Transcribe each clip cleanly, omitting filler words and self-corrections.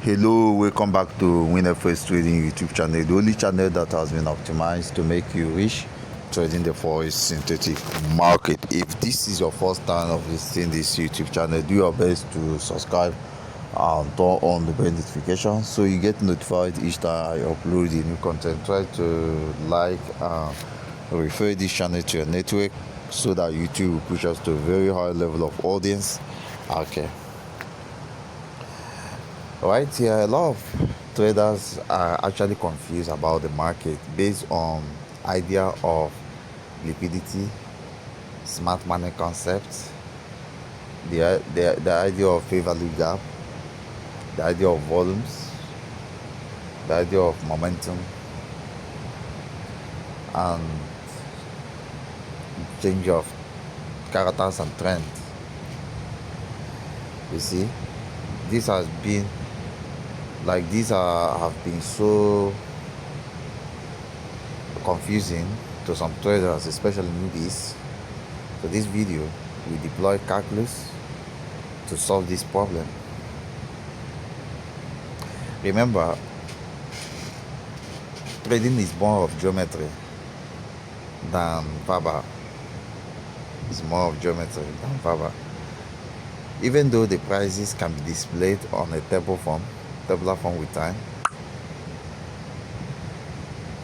Hello, welcome back to Winner First Trading YouTube channel, the only channel that has been optimized to make you rich trading the Forex synthetic market. If this is your first time of visiting this YouTube channel, do your best to subscribe and turn on the bell notification so you get notified each time I upload the new content. Try to like and refer this channel to your network so that YouTube will push us to a very high level of audience. Okay. Right here, a lot of traders are actually confused about the market based on idea of liquidity, smart money concepts, the idea of fair value gap, the idea of volumes, the idea of momentum, and change of characters and trends. You see, this has been have been so confusing to some traders, especially newbies. So this video we deploy calculus to solve this problem. Remember, trading is more of geometry than verbal. It's more of geometry than verbal. Even though the prices can be displayed on a tabular form with time,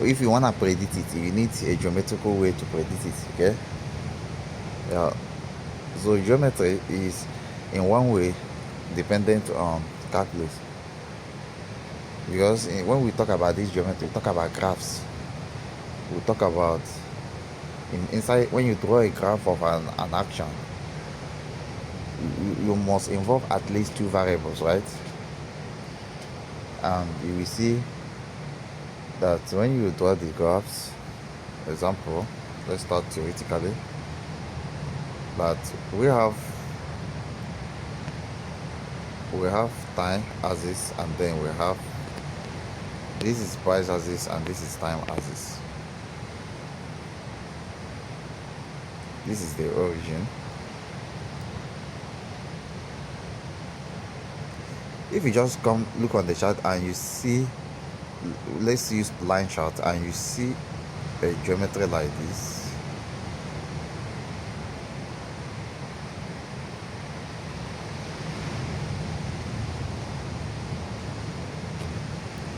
if you want to predict it, you need a geometrical way to predict it. Okay, yeah. So geometry is in one way dependent on calculus, because when we talk about this geometry, we talk about graphs. We talk about inside when you draw a graph of an action, you must involve at least two variables, right? And you will see that when you draw the graphs, example, let's start theoretically, but we have time axis, and then we have this is price axis and this is time axis. This is the origin. If you just come look on the chart and you see, let's use line chart, and you see a geometry like this,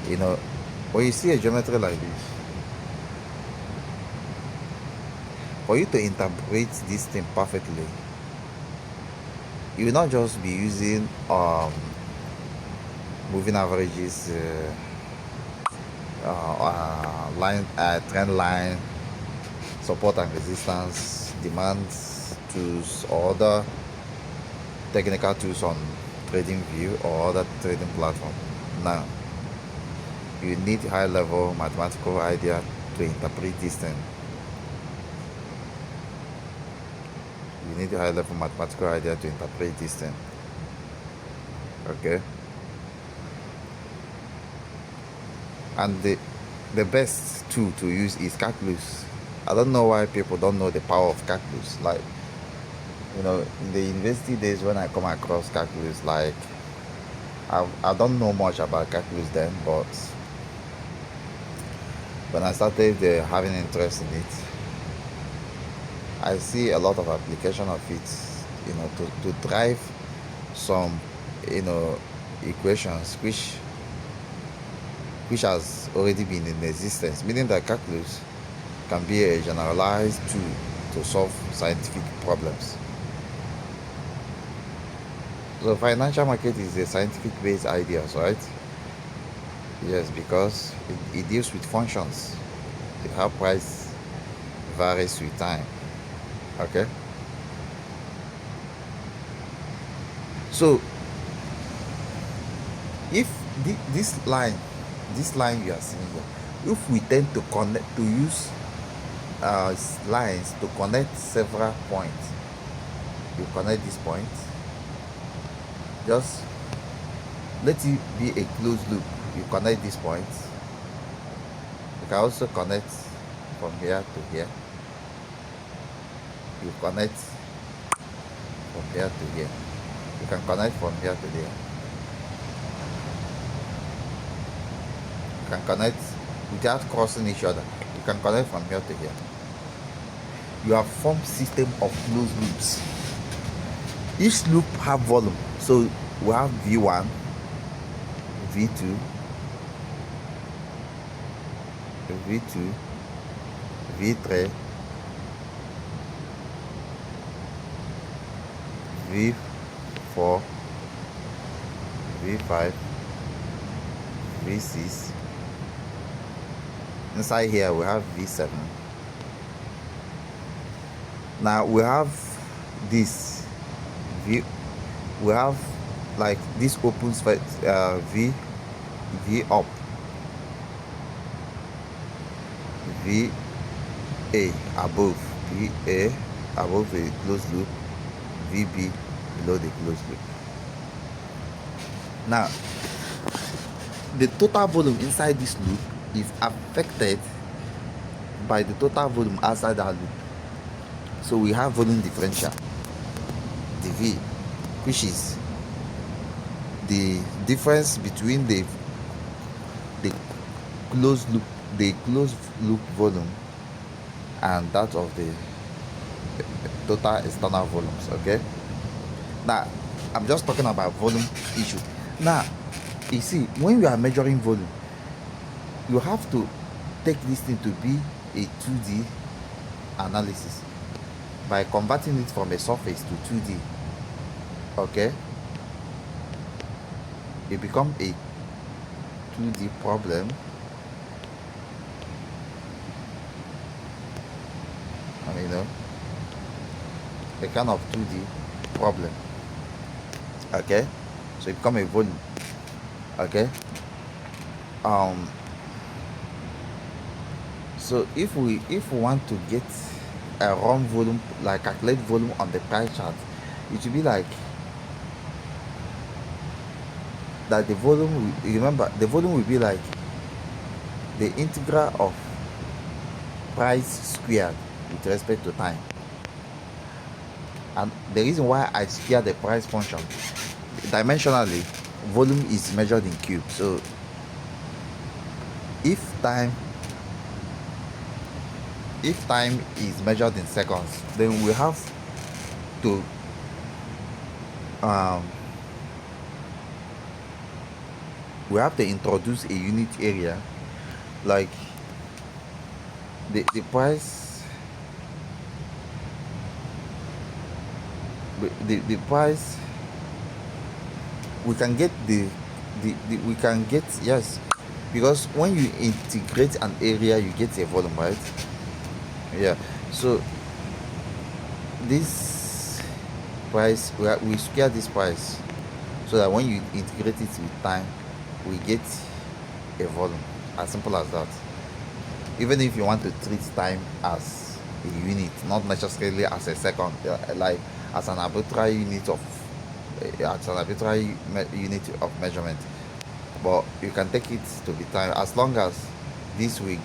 you know, when you see a geometry like this, for you to interpret this thing perfectly, you will not just be using moving averages, trend line, support and resistance, demands tools, or other technical tools on trading view or other trading platform. Now you need high level mathematical idea to interpret this thing. You need a high level mathematical idea to interpret this thing. Okay. And the best tool to use is calculus. I don't know why people don't know the power of calculus. Like, you know, in the university days when I come across calculus, like I don't know much about calculus then, but when I started having interest in it, I see a lot of application of it, you know, to drive some, you know, equations which has already been in existence, meaning that calculus can be a generalized tool to solve scientific problems. So financial market is a scientific based ideas, right? Yes, because it deals with functions, how price varies with time. Okay, so if this line you are seeing here, if we tend to use lines to connect several points, you connect this point, just let it be a closed loop. You connect this point, you can also connect from here to here, you connect from here to here, you can connect from here to there. can connect without crossing each other. You can connect from here to here. You have formed system of closed loops. Each loop have volume. So we have V1, V2, V2, V3, V4, V5, V6. Inside here we have V7. Now we have this V. We have like this opens for V up, VA above, VA above the closed loop, VB below the closed loop. Now the total volume inside this loop is affected by the total volume outside that loop. So we have volume differential, the V, which is the difference between the closed loop volume and that of the total external volumes. Okay, now I'm just talking about volume issue. Now you see, when you are measuring volume, you have to take this thing to be a 2D analysis by converting it from a surface to 2D. Okay, it becomes a 2D problem. You know, a kind of 2D problem. Okay, so it become a volume. Okay, so if we want to get a run volume, like calculate volume on the pie chart, it should be like that. The volume, remember, the volume will be like the integral of price squared with respect to time. And the reason why I square the price function dimensionally, volume is measured in cube. So if time is measured in seconds, then we have to introduce a unit area, like the price, the price. We can get we can get, yes, because when you integrate an area, you get a volume, right? Yeah, so this price, we square this price so that when you integrate it with time, we get a volume. As simple as that. Even if you want to treat time as a unit, not necessarily as a second, like as an arbitrary unit of measurement, but you can take it to be time, as long as this we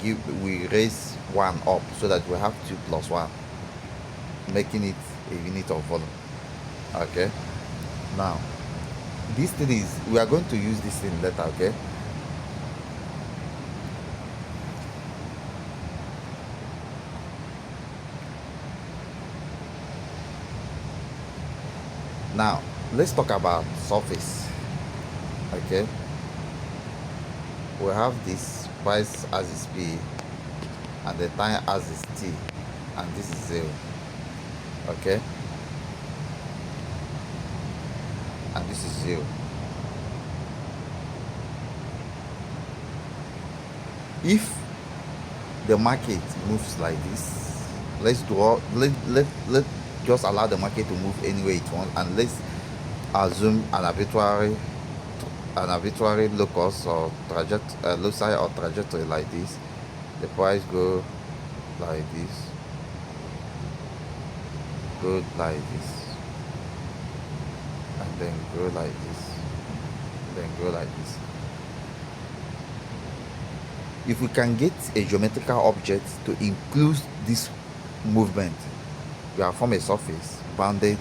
raise 1 up so that we have 2 plus 1, making it a unit of volume. Okay, now this thing is, we are going to use this thing later. Okay, now let's talk about surface. Okay, we have this price as is P and the time as is T, and this is 0. Okay, and this is 0. If the market moves like this, let's just allow the market to move any way it wants, and let's assume an arbitrary locus or loci or trajectory like this. The price go like this, go like this, and then go like this, then go like this. If we can get a geometrical object to include this movement, we have formed a surface bounded.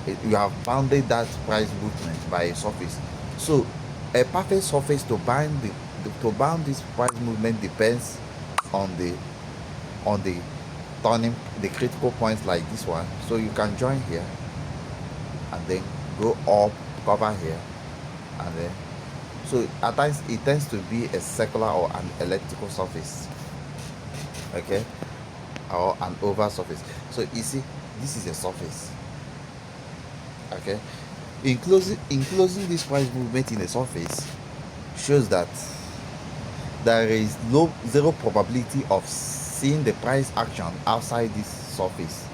You have bounded that price movement by a surface. So a perfect surface to bind to bound this price movement depends on the turning the critical points like this one. So you can join here and then go up, cover here, and then so at times it tends to be a circular or an elliptical surface, okay, or an oval surface. So you see, this is a surface, okay. Enclosing this price movement in a surface shows that there is zero probability of seeing the price action outside this surface,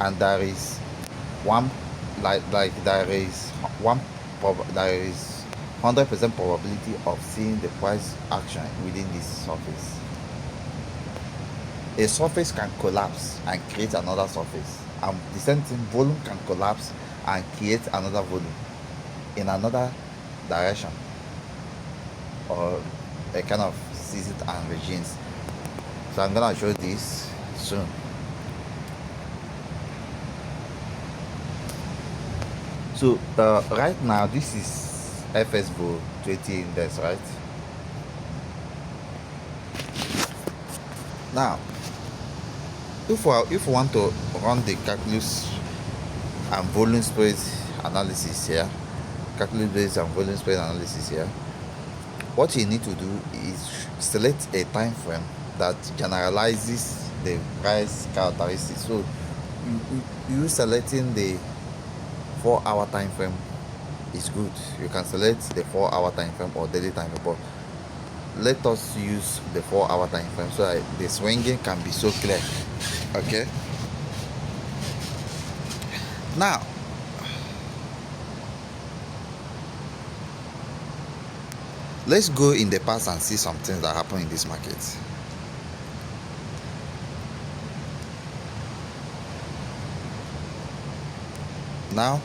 and there is one there is 100% probability of seeing the price action within this surface. A surface can collapse and create another surface, and the same thing, volume can collapse and create another volume in another direction, or a kind of seasons and regimes. So I'm gonna show this soon. So right now this is FSBO 20 index, right? Now if we want to run the calculus and volume spread analysis here, what you need to do is select a time frame that generalizes the price characteristics. So you selecting the 4-hour time frame is good. You can select the 4-hour time frame or daily time frame, but let us use the 4-hour time frame so that the swinging can be so clear, okay. Now let's go in the past and see some things that happen in this market. Now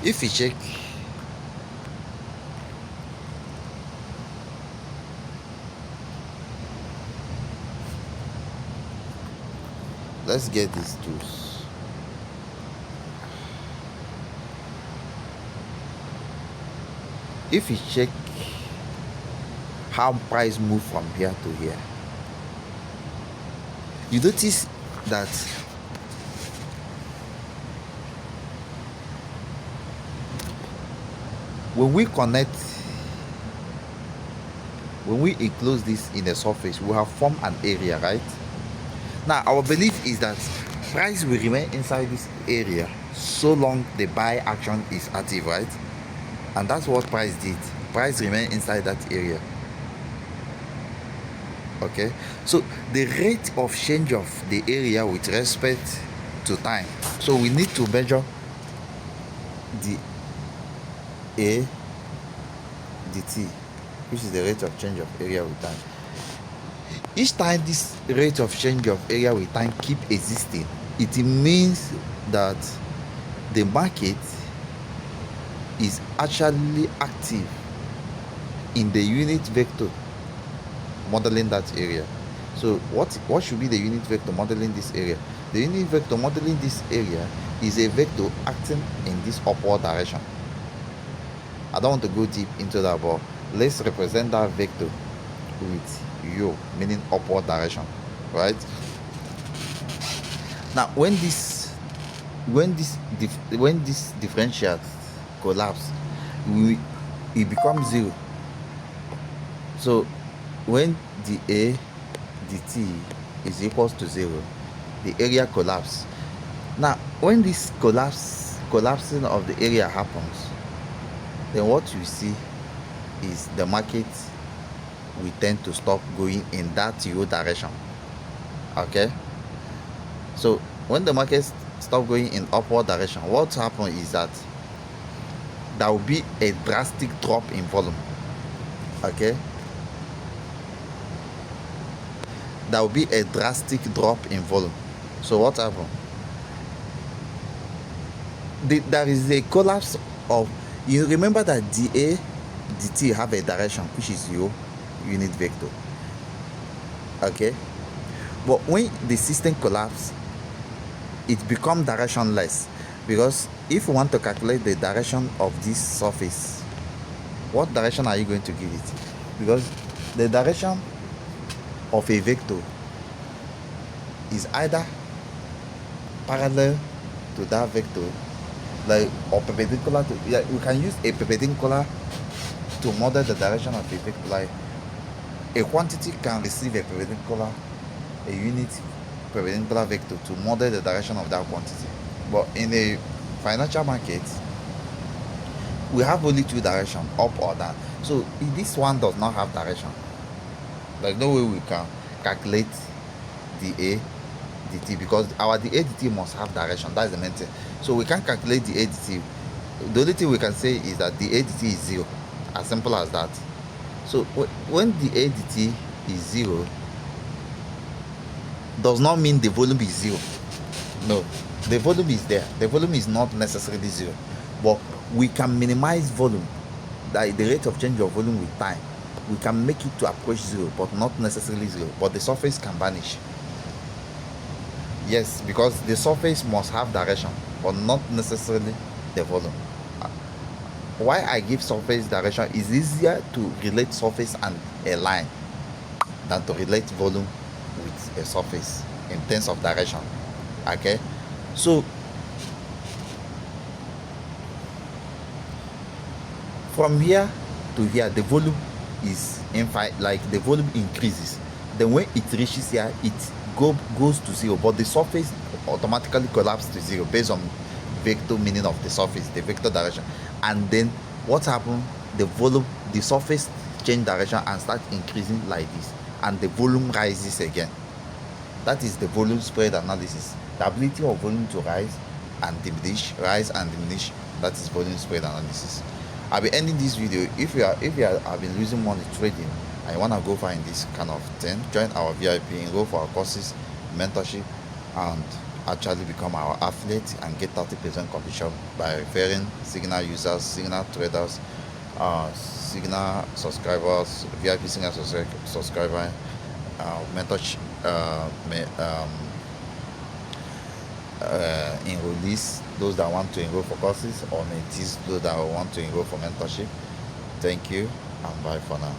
if you check let's get these tools. If you check how price move from here to here, you notice that when we enclose this in a surface, we have formed an area, right? Now our belief is that price will remain inside this area so long the buy action is active, right? And that's what price did. Price remained inside that area, okay. So the rate of change of the area with respect to time, so we need to measure the A dt, which is the rate of change of area with time. Each time this rate of change of area with time keep existing, it means that the market is actually active in the unit vector modeling that area. So what should be the unit vector modeling this area? The unit vector modeling this area is a vector acting in this upward direction. I don't want to go deep into that, but let's represent that vector with U, meaning upward direction, right? Now when this differential collapse, it becomes 0. So when the A dt is equals to 0, the area collapse. Now when this collapsing of the area happens, then what you see is the market will tend to stop going in that U direction, okay. So when the market stop going in upward direction, what happens is that there will be a drastic drop in volume, okay. There will be a drastic drop in volume. So what happened? There is a collapse of, you remember that dA dt have a direction which is your unit vector, okay. But when the system collapse, it becomes directionless. Because if you want to calculate the direction of this surface, what direction are you going to give it? Because the direction of a vector is either parallel to that vector, like, or perpendicular to, yeah, we can use a perpendicular to model the direction of a vector. Like, a quantity can receive a perpendicular, a unit perpendicular vector to model the direction of that quantity. But in a financial market, we have only two directions, up or down. So if this one does not have direction, like, no way we can calculate the A dt, because our the A dt must have direction. That's the main thing. So we can't calculate the A dt. The only thing we can say is that the A dt is 0, as simple as that. So when the A dt is 0, does not mean the volume is 0. No, the volume is there. The volume is not necessarily 0, but we can minimize volume, the rate of change of volume with time. We can make it to approach 0, but not necessarily 0. But the surface can vanish. Yes, because the surface must have direction, but not necessarily the volume. Why I give surface direction is easier to relate surface and a line than to relate volume with a surface in terms of direction. Okay, so from here to here, the volume is infinite, like the volume increases. Then when it reaches here, it goes to 0, but the surface automatically collapses to 0 based on vector meaning of the surface, the vector direction. And then what happens? The volume, the surface change direction and start increasing like this, and the volume rises again. That is the volume spread analysis. The ability of volume to rise and diminish, rise and diminish. That is volume spread analysis. I'll be ending this video. If you have been losing money trading and you want to go find this kind of thing, join our VIP, enroll for our courses, mentorship, and actually become our affiliate and get 30% commission by referring Signal users, Signal traders, Signal subscribers, VIP Signal subscriber, mentorship, enrollees, those that want to enroll for courses, or mentees, those that want to enroll for mentorship. Thank you and bye for now.